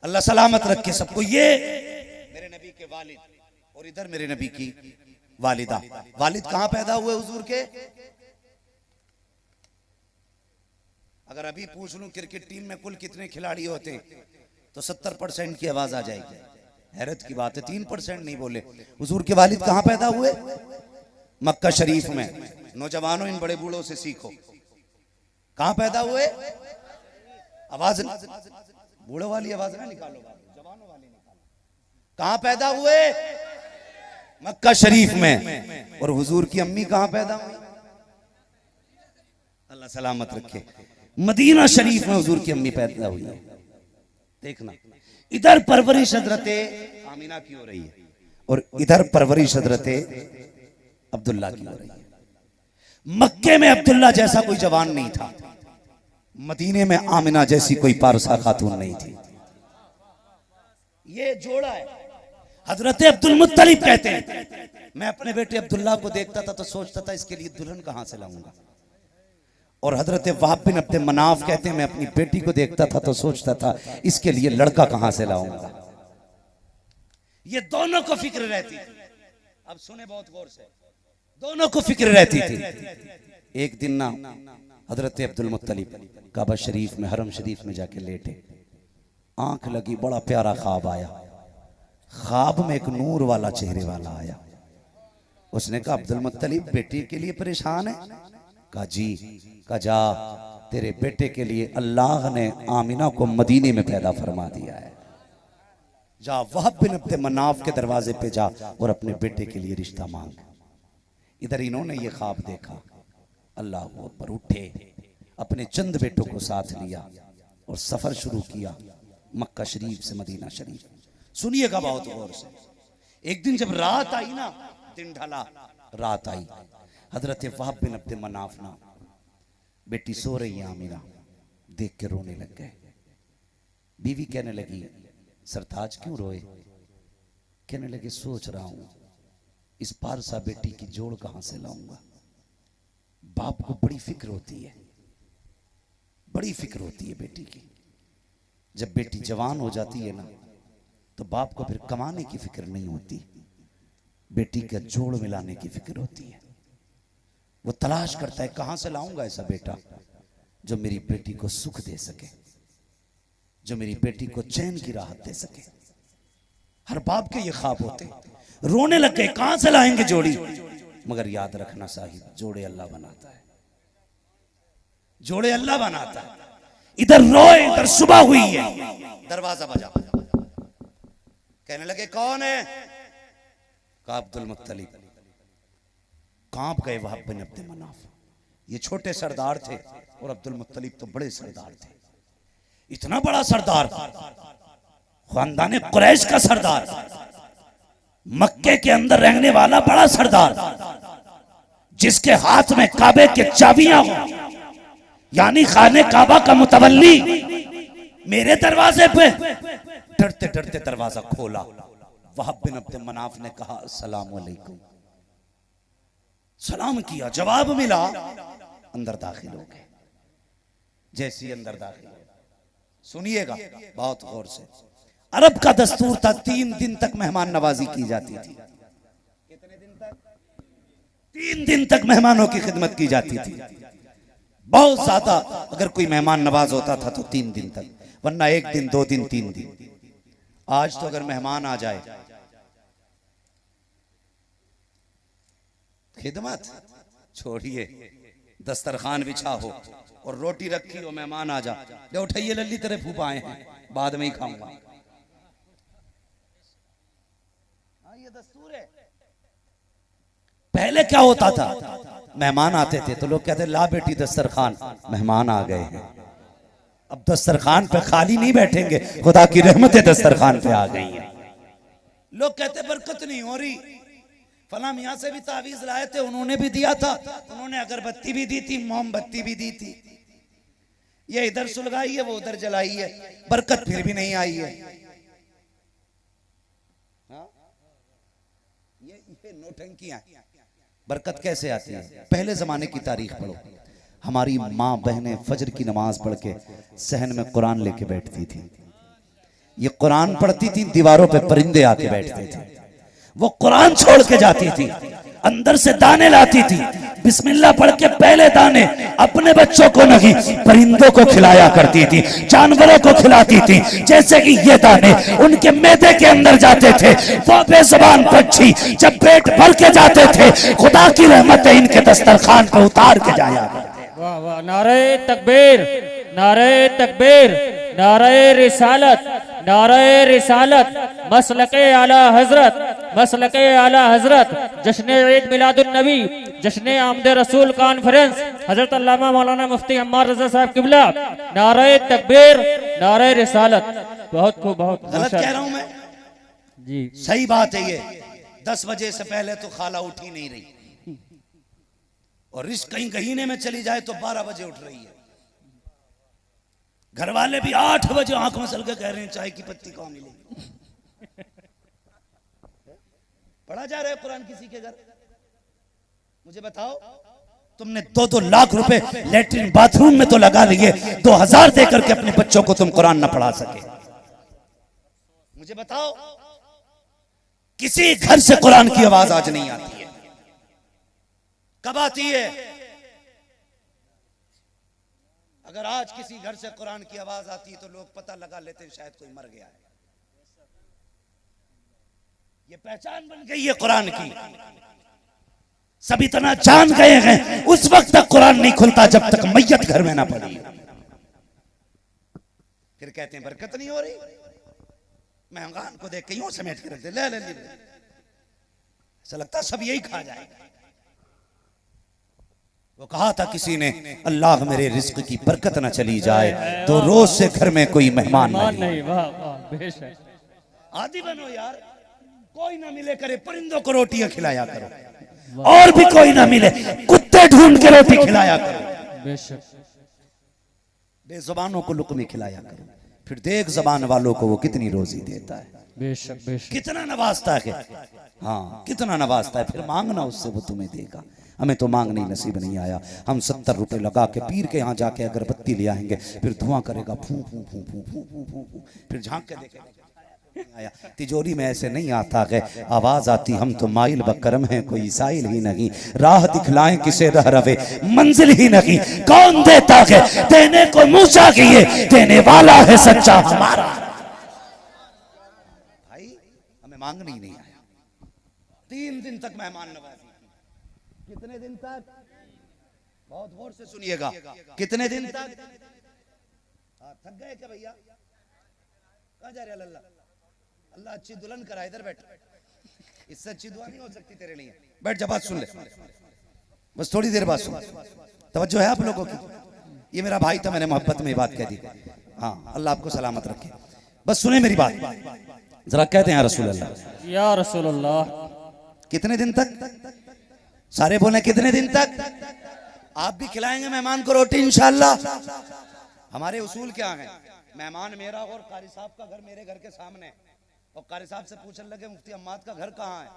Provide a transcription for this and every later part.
अल्लाह सलामत रखे सबको। ये मेरे नबी के वालिद और इधर मेरे नबी की वालिदा। वालिद कहां पैदा हुए हुजूर के? अगर अभी पूछ लूं क्रिकेट टीम में कुल कितने खिलाड़ी होते तो 70% की आवाज आ जाएगी। हैरत की बात है 3% नहीं बोले। हुजूर के वालिद कहां पैदा हुए? मक्का शरीफ में। नौजवानों इन बड़े बूढ़ों से सीखो। कहां पैदा हुए? आवाज बूढ़ों वाली आवाज ना निकालो, जवानों वाली निकालो। कहां पैदा हुए? मक्का शरीफ में। और हुजूर की अम्मी कहां पैदा हुई? अल्लाह सलामत रखे। मदीना शरीफ में हुजूर की अम्मी पैदा हुई है। देखना, इधर परवरिश हजरते आमिना की हो रही है और इधर परवरिश हजरते अब्दुल्ला की हो रही है। मक्के में अब्दुल्ला जैसा कोई जवान नहीं था, मदीने में आमिना जैसी कोई पारसा खातून नहीं थी। ये जोड़ा है। हजरत अब्दुल मुत्तलिब कहते हैं, मैं अपने बेटे अब्दुल्ला को देखता था तो सोचता था इसके लिए दुल्हन कहां से लाऊंगा। और हजरत वहाब बिन अब्द मनाफ कहते हैं, मैं अपनी बेटी को देखता था तो सोचता था इसके लिए लड़का कहां से लाऊंगा। ये दोनों को फिक्र रहती थी। अब सुने बहुत गौर से, दोनों को फिक्र रहती थी। एक दिन ना हजरत अब्दुल मुत्तलिब काबा शरीफ में, हरम शरीफ में जाके लेटे, आंख लगी, बड़ा प्यारा ख्वाब आया। ख्वाब में एक नूर वाला चेहरे वाला आया। उसने कहा अब्दुल मुत्तलिब बेटी के लिए परेशान है? कहा जी। कहा जा, तेरे बेटे के लिए अल्लाह ने आमिना को मदीने में पैदा फरमा दिया है। जा वहाब बिन अब्द मनाफ के दरवाजे पे जा और अपने बेटे के लिए रिश्ता मांग। इधर इन्होंने ये ख्वाब देखा। अल्लाह पर उठे, अपने चंद बेटों को साथ लिया और सफर शुरू किया मक्का शरीफ से मदीना शरीफ। सुनिएगा बहुत गौर से। एक दिन जब रात आई ना, दिन ढला, रात आई, हजरत वहाब बिन अब्द मनाफ ना बेटी सो रही है आमिना देख के रोने लग गए। बीवी कहने लगी सरताज क्यों रोए? कहने लगे सोच रहा हूं इस पारसा बेटी की जोड़ कहां से लाऊंगा। बाप को बड़ी फिक्र होती है, बड़ी फिक्र होती है बेटी की। जब बेटी जवान हो जाती है ना तो बाप को फिर कमाने की फिक्र नहीं होती, बेटी का जोड़ मिलाने की फिक्र होती है। वो तलाश करता है कहां से लाऊंगा ऐसा बेटा जो मेरी बेटी को सुख दे सके, जो मेरी बेटी को चैन की राहत दे सके। हर बाप के ये ख्वाब होते। रोने लग गए, कहां से लाएंगे जोड़ी? मगर याद रखना साहिब, जोड़े अल्लाह बनाता है, जोड़े अल्लाह बनाता है। इधर रोए, इधर सुबह हुई है, दरवाजा बजा। कहने लगे कौन है? कहा अब्दुल मुत्तलिब। कांप गए वहाब बिन अब्द मनाफ। ये छोटे सरदार थे और अब्दुल मुत्तलिब तो बड़े सरदार थे। इतना बड़ा सरदार, खानदान कुरैश का सरदार, मक्के के अंदर रहने वाला बड़ा सरदार, जिसके हाथ में काबे के चाबियां हो, यानी खाने काबा का मुतवल्ली, मेरे दरवाजे पे डरते डरते दरवाजा खोला। वहाब बिन अब्द मनाफ ने कहा अस्सलाम वालेकुम। सलाम किया, जवाब मिला, अंदर दाखिल हो गए। जैसी अंदर दाखिल, सुनिएगा बहुत गौर से। अरब का दस्तूर था 3 दिन तक मेहमान नवाजी की जाती थी। कितने दिन तक? 3 दिन तक मेहमानों की खिदमत की जाती थी। बहुत ज्यादा अगर कोई मेहमान नवाज होता था तो 3 दिन तक, वरना 1 दिन 2 दिन 3 दिन। आज तो अगर मेहमान आ जाए, खिदमत छोड़िए, दस्तरखान बिछा हो और रोटी रखी हो, मेहमान आ जा, ले उठाइए लल्ली तेरे फूफा आए हैं, बाद में ही खाऊंगा। ये दस्तूर है। पहले क्या होता था, मेहमान आते थे तो लोग कहते ला बेटी दस्तरखान, मेहमान आ गए हैं। अब दस्तरखान पे खाली नहीं बैठेंगे, खुदा की रहमतें दस्तरखान पे आ गई हैं। लोग कहते बरकत नहीं हो रही। फला मियाँ से भी तावीज लाए थे, उन्होंने भी दिया था, उन्होंने अगरबत्ती भी दी थी, मोमबत्ती भी दी थी। ये इधर सुलगाई है, वो उधर जलाई है, बरकत फिर भी नहीं आई है। ये नौटंकियां, बरकत कैसे आती है? पहले जमाने की तारीख पढ़ो। हमारी माँ बहनें फजर की नमाज पढ़ के सहन में कुरान लेके बैठती थी। ये कुरान पढ़ती थी, दीवारों पे परिंदे आके बैठते थे, वो कुरान छोड़ के जाती थी, अंदर से दाने लाती थी, बिस्मिल्लाह पढ़ के पहले दाने अपने बच्चों को नहीं परिंदों को खिलाया करती थी, जानवरों को खिलाती थी। जैसे कि ये दाने उनके मैदे के अंदर जाते थे, वो बेज़बान पक्षी जब पेट भर के जाते थे, खुदा की रहमतें इनके दस्तरखान पे उतार के जाया करते। वाह वाह, नारे तकबीर, नारे तकबीर, नारे रिसालत, नारे रिसालत, मसलके आला हजरत, मसलके आला हजरत, जश्न ईद मिलादुन नबी, जश्न आमद रसूल कॉन्फ्रेंस, हजरत अल्लामा मौलाना मुफ्ती अम्मार रजा साहब किबला, नारे तकबीर, नारे रिसालत। बहुत खूब, बहुत गलत कह रहा हूं मैं जी? सही बात है ये। 10 बजे से पहले तो खाला उठी नहीं रही, और रिश्क कहीं गहीने में चली जाए तो 12 बजे उठ रही है। घर वाले भी 8 बजे आंख मसल के कह रहे हैं चाय की पत्ती कहाँ मिलेगी। पढ़ा जा रहा है कुरान किसी के घर? मुझे बताओ, तुमने 2-2 लाख रुपए लेटरिन बाथरूम में तो लगा लिए, 2000 देकर के अपने बच्चों को तुम कुरान ना पढ़ा सके। मुझे बताओ, किसी घर से कुरान की आवाज आज नहीं आती है। कब आती है? अगर आज किसी घर से कुरान की आवाज आती तो लोग पता लगा लेते शायद कोई मर गया है। ये पहचान बन गई है कुरान की। सब इतना जान गए हैं, उस वक्त तक कुरान नहीं खुलता जब तक मैयत घर में ना पड़ी। फिर कहते हैं बरकत नहीं हो रही, मेहमान को देख के यूं समेट के रखते, ले ले ले, ऐसा लगता सब यही खा जाएगा। वो कहा था किसी ने, अल्लाह मेरे रिस्क की बरकत ना चली जाए तो रोज से घर में कोई मेहमान नहीं। वाह वाह, बेशक। आदि बनो यार, कोई ना मिले करे परिंदों को रोटियां खिलाया करो, और भी कोई ना मिले कुत्ते ढूंढ के रोटी खिलाया करो, बेशक। बेजुबानों को लुकमे खिलाया करो, फिर देख जबान वालों को वो कितनी रोजी देता है। बेशक बेशक, कितना नवाजता है। हाँ, कितना नवाजता है। फिर मांगना उससे, वो तुम्हें देगा। हमें तो मांगने नसीब नहीं आया। हम 70 रुपए लगा के पीर के यहाँ जाके अगरबत्ती ले आएंगे, फिर धुआं करेगा, फू फू फू फू फू फू फू फू, फिर झांक के देखेगा आया। तिजोरी में ऐसे नहीं आता है, आवाज आती हम तो माइल बकरम हैं, कोई साइल ही नहीं, राह दिखलाएं किसे रह रवे, मंजिल ही नहीं, कौन देता है देने को मुंह चाहिए, देने वाला है सच्चा हमारा। भाई हमें मांगने ही नहीं आया। 3 दिन तक मेहमान नवाजी। कितने दिन तक? बहुत गौर से सुनिएगा, कितने दिन तक? थक गए क्या भैया? कहां जा रहे हैं? अल्लाह अल्लाह अच्छी दुल्हन करा, इधर बैठ, इससे अच्छी दुआ नहीं हो सकती तेरे लिए। बैठ जा, बात सुन ले, बस थोड़ी देर बात सुन। तवज्जो है आप लोगों की? ये मेरा भाई था, मैंने मोहब्बत में बात कह दी। हाँ, अल्लाह आपको सलामत रखे। बस सुने मेरी बात, जरा कहते हैं रसूल अल्लाह, या रसूल अल्लाह। कितने दिन तक? सारे बोले कितने दिन तक? आप भी खिलाएंगे मेहमान को रोटी इंशाअल्लाह? हमारे उसूल क्या है? मेहमान मेरा और कारी साहब का घर मेरे घर के सामने, और कारी साहब से पूछने लगे मुफ्ती अम्माद का घर कहाँ है,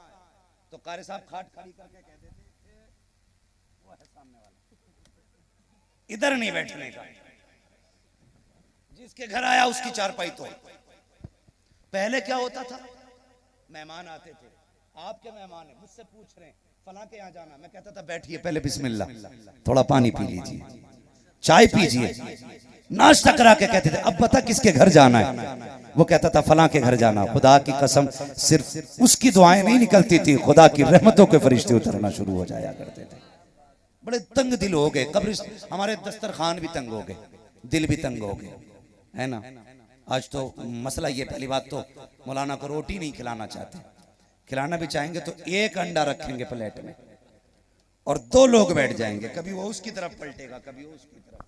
तो कारी साहब खाट खड़ी करके कहते थे वो है सामने वाला, इधर नहीं बैठने का। जिसके घर आया उसकी चारपाई तो। पहले क्या होता था? मेहमान आते थे, आपके मेहमान है, मुझसे पूछ रहे हैं फलां के यहाँ जाना, मैं कहता था बैठिए पहले बिस्मिल्लाह, थोड़ा पानी पी लीजिए, चाय पीजिए, नाश्ता करा के कहते थे अब बता किसके घर जाना है। वो कहता था फलां के घर जाना। खुदा की कसम, सिर्फ उसकी दुआएं नहीं निकलती थी, खुदा की रहमतों के फरिश्ते उतरना शुरू हो जाया करते थे। बड़े तंग दिल हो गए, कब्र हमारे दस्तरखान भी तंग हो गए, दिल भी तंग हो गए, है ना। आज तो मसला ये, पहली बात तो मौलाना को रोटी नहीं खिलाना चाहते, खिलाना भी चाहेंगे तो 1 अंडा रखेंगे प्लेट में और 2 लोग बैठ जाएंगे, कभी वो उसकी तरफ पलटेगा कभी वो उसकी तरफ,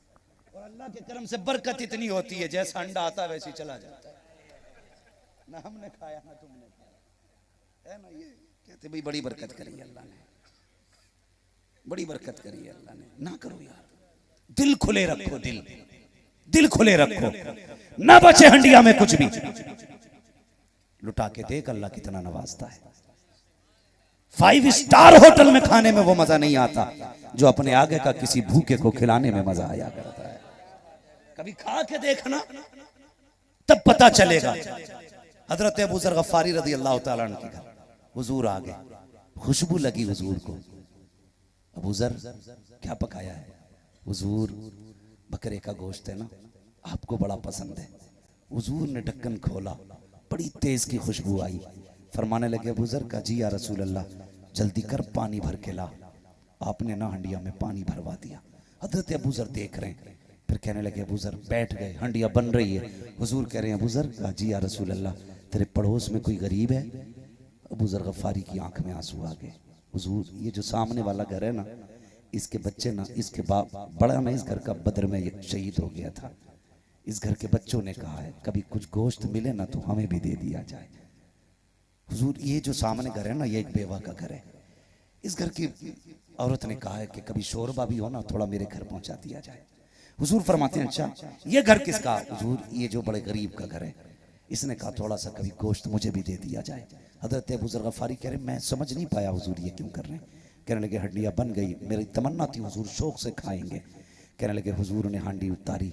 और अल्लाह के करम से बरकत इतनी होती है, जैसा अंडा आता है वैसे ही चला जाता है। ना हमने खाया ना तुमने खाया, है ना। ये कहते भाई बड़ी बरकत करी अल्लाह ने, बड़ी बरकत करी अल्लाह ने। ना करो यार, दिल खुले रखो, दिल खुले रखो, ना बचे हंडिया में कुछ भी। लुटा के देख अल्लाह कितना नवाजता है। 5 स्टार होटल में खाने में वो मजा नहीं आता जो अपने आगे का किसी भूखे को खिलाने में मजा आया करता है। कभी खा के देखना, तब पता चलेगा। हजरत अबू ज़र गफ़ारी रज़ी अल्लाह ताला अन्हु के घर हुजूर आ गए, खुशबू लगी हुजूर को। अबू ज़र क्या पकाया है? हुजूर बकरे का गोश्त है ना, आपको बड़ा पसंद है। हुजूर ने ढक्कन खोला, बड़ी तेज की खुशबू आई। फरमाने लगे अबू ज़र का, जी या रसूल अल्लाह जल्दी कर पानी भर के ला। आपने ना हंडिया में पानी भरवा दिया। हजरत अबू ज़र देख रहे हैं, फिर कहने लगे अबू ज़र बैठ गए, हंडिया बन रही है। हुजूर कह रहे हैं अबू ज़र का, जी या रसूल अल्लाह तेरे पड़ोस में कोई गरीब है? अबू ज़र गफ़ारी की आंख में आंसू आ गए। हुजूर ये जो सामने वाला घर है ना, इसके बच्चे ना, इसके बाप बड़ा ना, इस घर का बदर में शहीद हो गया था। इस घर के बच्चों ने कहा है कभी कुछ गोश्त मिले ना तो हमें भी दे दिया जाए। हुजूर ये जो सामने घर है ना, ये एक बेवा का घर है। इस घर की औरत ने कहा है कि कभी शोरबा भी हो ना, थोड़ा मेरे घर पहुंचा दिया जाए। हुजूर फरमाते हैं अच्छा ये घर किसका? हुजूर ये जो बड़े गरीब का घर है, इसने कहा थोड़ा सा कभी गोश्त मुझे भी दे दिया जाए। हजरत अबू ज़र गफ़ारी कह रहे मैं समझ नहीं पाया हुजूर ये क्यों कर रहे हैं। कहने लगे हड्डियाँ बन गई, मेरी तमन्ना थी हुजूर शौक से खाएंगे। कहने लगे हुजूर ने हांडी उतारी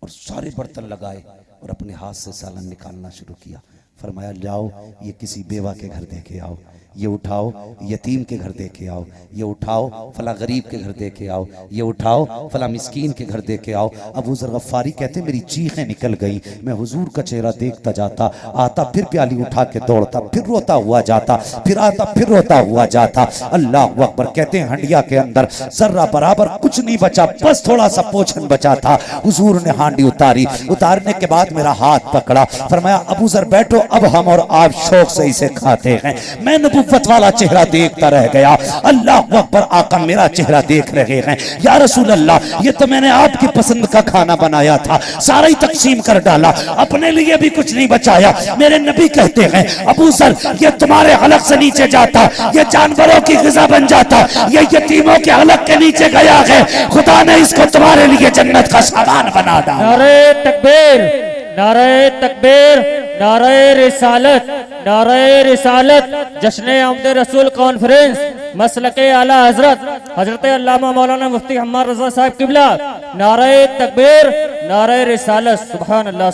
और सारे बर्तन लगाए और अपने हाथ से सालन निकालना शुरू किया। फरमाया जाओ ये किसी बेवा के घर दे के आओ, ये उठाओ यतीम के घर दे के आओ, ये उठाओ फला गरीब के घर दे के आओ, ये उठाओ फला मिस्कीन के घर दे के आओ। अबू ज़र गफ़ारी कहते मेरी चीखें निकल गई, मैं हुजूर का चेहरा देखता जाता, आता फिर प्याली उठा के दौड़ता, फिर रोता हुआ जाता, फिर आता फिर रोता हुआ जाता। अल्लाह अकबर। कहते हैं हंडिया के अंदर जर्रा बराबर कुछ नहीं बचा, बस थोड़ा सा पोछन बचा था। हुजूर ने हांडी उतारी, उतारने के बाद मेरा हाथ पकड़ा, फरमाया अबू ज़र बैठो, अब हम और आप शौक से इसे खाते हैं। मैं नबुव्वत वाला चेहरा देखता रह गया। अल्लाह अकबर। आका मेरा चेहरा देख रहे हैं। या रसूल अल्लाह ये तो मैंने आपकी पसंद का खाना बनाया था, सारा ही तकसीम कर डाला, अपने लिए भी कुछ नहीं बचाया। मेरे नबी कहते हैं अबू ज़र ये तुम्हारे हलक से नीचे जाता, ये जानवरों की ग़िज़ा बन जाता, ये यतीमों के हलक के नीचे गया है, खुदा ने इसको तुम्हारे लिए जन्नत का सामान बना डाला। नारे तकबीर, नारे तकबीर, नारे रिसालत, नारे रिसालत। जश्न आमद रसूल कॉन्फ्रेंस मसलके आला हजरत हजरत अल्लामा मौलाना मुफ्ती हम्माद रज़ा साहब किबला। नारे तकबीर, नारे रिसालत। सुभान अल्लाह।